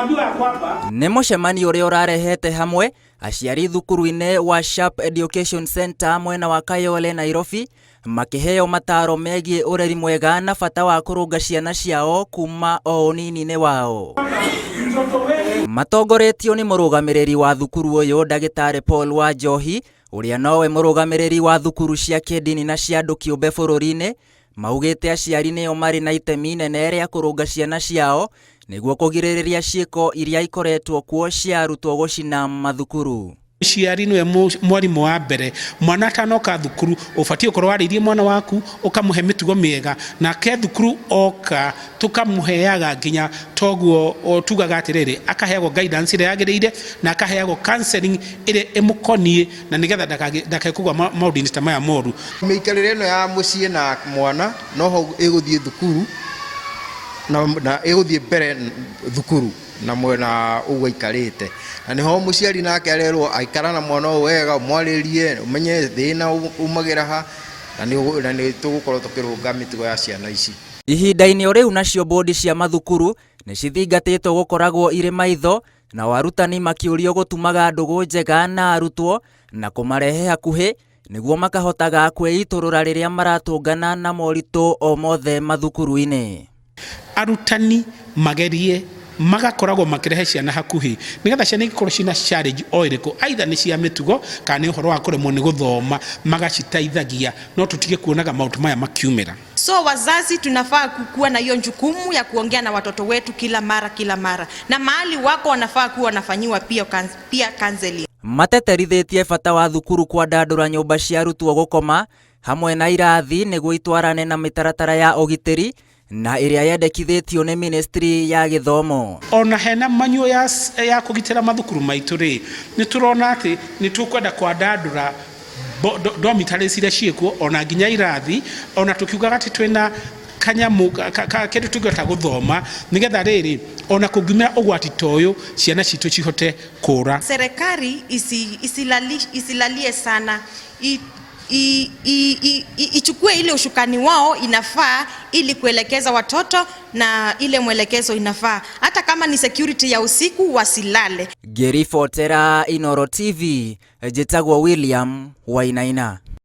tunaambiwa kwamba nĩ mũcemanio ũrĩa ũrarehete hamwe aciari thukuru-inĩ wa Sharp Education Center mwena wa Kayole, Nairobi, makĩheo mataro megiĩ ũreri mwega na bata wa kũrũnga ciana ciao kuma o ũnini-inĩ wao. Matongoretio nĩ mũrũgamĩrĩri wa thukuru ũyũ Ndagĩtarĩ Paul Wanjohi, ũrĩa nowe mũrũgamĩrĩri wa thukuru cia kĩndini na cia andũ kĩũmbe bũrũri-inĩ, maugĩte aciari nĩo marĩ na itemi inene rĩa kũrũnga ciana ciao nĩguo kũgirĩrĩria ciĩko iria ikoretwo kuo cia arutwo gũcina mathukuru. Ciari niwe mwarimu wa mbere. Mwana atanoka thukuru ubatie ukorwo warĩirie mwana waku ukamuhe mitugo miega, na ke thukuru oka tukamuheaga nginya toguo tugaga atiriri akaheagwo guidance ĩrĩa yagĩrĩire na akaheagwo counseling ĩrĩa ĩmũkonie na nigetha ndakekugwa maũndũ-inĩ ta maya moru. Mĩikarĩre ĩno ya mũciĩ na mwana noho ĩgũthiĩ thukuru na ĩgũthiĩ mbere thukuru na mwena ũguo ikarĩte, na niho mũciari nake arerwo aikara na mwana ũyũ wega, mwarĩrie umenye thĩna umagĩra ha, na nĩ tũgũkorwo tũkĩrũnga mĩtugo ya ciana ici. Ihinda-inĩ o rĩu nacio bodi cia mathukuru nĩ cithingatĩtwo gũkoragwo irĩ maitho, na arutani makĩũrio gũtumaga ndũgũ njega na arutwo na kũmarehe hakuhĩ nĩguo makahotaga kwĩitũrũra rĩrĩa maratũngana na moritũ o mothe mathukuru-inĩ. Arutani magerie magakoragwo makirehe ciana hakuhi nigetha ciana ikorwo cina challenge o ĩrĩkũ, aidha nĩ cia mĩtugo kana nĩ ũhoro wa kũremwo nĩ gũthoma, magaciteithagia, no tutige kuonaga maũndũ maya makiumĩra. So wazazi tunafaa kuwa na hiyo jukumu ya kuongea na watoto wetu kila mara, na mahali wako wanafaa kuwa wanafanyiwa pia counseling. Mateterithĩtie bata wa thukuru kwandandũra nyũmba cia arutwo gũkoma hamwe na irathi nĩguo itwarane na mĩtaratara ya ũgitĩri na ĩrĩa yendekithĩtio nĩ Ministry ya Gĩthomo. Ona hena manyo ya kũgitĩra mathukuru maitũ rĩ, nĩ turona atĩ nĩ tũkwenda kwandandũra dormitories iria ciĩkuo ona nginya irathi, ona tukiugaga atĩ twĩna kanyamu kĩndũ tũngĩhota gũthoma nigetha rĩrĩ ona kũngĩumĩra ũgwati ta ũyũ ciana citũ cihote kũra. Serikali isilalie sana, ichukue ile ushukani wao inafaa ili kuelekeza watoto, na ile mwelekezo inafaa hata kama ni security ya usiku wasilale. Ngĩribotera Inooro TV, njĩtagwo William Wainaina.